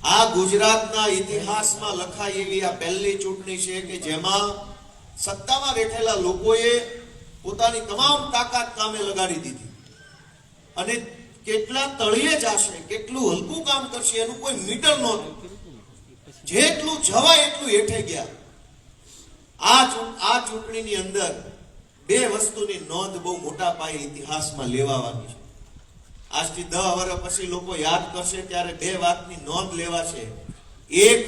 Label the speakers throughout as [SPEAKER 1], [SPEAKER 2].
[SPEAKER 1] આ ગુજરાતના ઇતિહાસમાં લખાય એવી આ પહેલી ચૂંટણી છે કે જેમાં સત્તામાં બેઠેલા લોકોએ પોતાની તમામ તાકાત કામે લગાડી દીધી અને કેટલા તળિયે જશે, કેટલું હલકું કામ કરશે એનું કોઈ મીટર નહોતું. જેટલું જવાય એટલું હેઠે ગયા. આ ચૂંટણીની અંદર બે વસ્તુની નોંધ બહુ મોટા પાયે ઇતિહાસમાં લેવાની છે. આજથી 10 વર્ષ પછી લોકો યાદ કરશે ત્યારે બે વાતની નોંધ લેવાશે. એક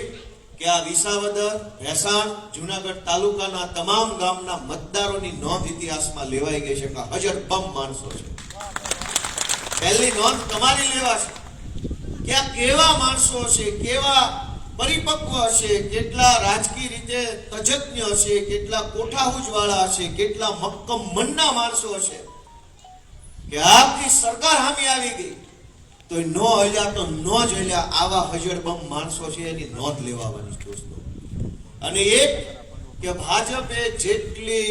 [SPEAKER 1] કે આ વિસાવદર, ભેસાણ, જુનાગઢ તાલુકાના તમામ ગામના મતદારોની નોંધ ઇતિહાસમાં લેવાઈ ગઈ છે કે હજરબમ માણસો છે. પહેલી નોંધ તમારી લેવાશે કે આ કેવા માણસો હશે, કેવા પરિપક્વ હશે, કેટલા રાજકીય રીતે તજજ્ઞ હશે, કેટલા કોઠાહૂજ વાળા હશે, કેટલા મક્કમ મનના માણસો હશે કે આખી સરકાર સામે આવી ગઈ તો નો હલ્યા તો નો જ હલ્યા. આવા હજરબમ માણસો છે એની નોંધ લેવાની દોસ્તો. અને એક કે ભાજપે જેટલી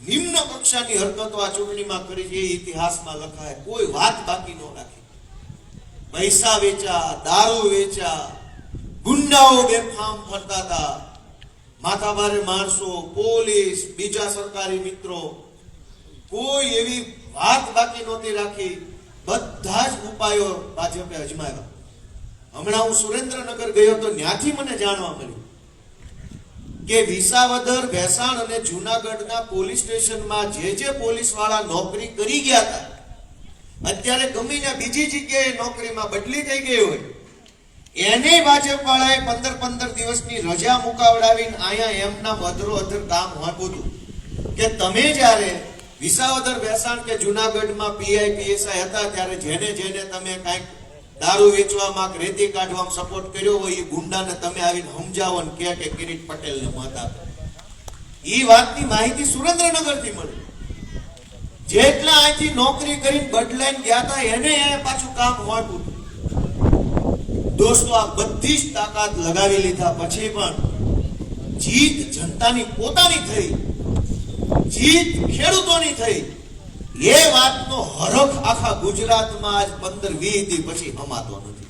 [SPEAKER 1] નિમ્ન કક્ષાની હરકતો આ ચૂંટણીમાં કરી છે એ ઇતિહાસમાં લખાય. કોઈ વાત બાકી ન રાખી. પૈસા વેચા, દારૂ વેચા, ગુંડાઓ બેફામ ફરતા હતા, માથાભારે માણસો, પોલીસ, બીજા સરકારી મિત્રો, કોઈ એવી વાત બાકી નહોતી રાખી. બધા જ ઉપાયો ભાજપે અજમાવ્યા. હમણાં હું સુરેન્દ્રનગર ગયો તો ત્યાંથી મને જાણવા મળ્યું કે વિસાવદર, ભેસાણ અને જુનાગઢના પોલીસ સ્ટેશનમાં જે પોલીસ વાળા નોકરી કરી ગયા હતા અત્યારે ગમે ત્યાં બીજી જગ્યાએ નોકરીમાં બદલી થઈ ગઈ હોય એને ભાજપ વાળાએ 15 દિવસની રજા મુકાવડાવીને અહીંયા એમના અધરો અધર કામ હોતું કે તમે જ્યારે વિસાવદર, ભેસાણ કે જુનાગઢમાં પીઆઈ પીએસઆઈ હતા ત્યારે જેને તમે કાંઈક દારૂ વેચવામાં, રેતી કાઢવામાં સપોર્ટ કર્યો હોય એ ગુંડાને તમે આવીને સમજાવો ને કે કિરીટ પટેલને મત આપો. એ વાતની માહિતી સુરેન્દ્રનગરથી મળી. જેટલા અહીંથી નોકરી કરીને બદલાઈને ગયા હતા એને પાછું કામ હોતું. દોસ્તો, આ બધી જ તાકાત લગાવી લીધા પછી પણ જીત જનતાની પોતાની થઈ, જીત ખેડૂતોની થઈ. એ વાતનો હરખ આખા ગુજરાતમાં આજ 15-20 દી પછી હમાતો નથી.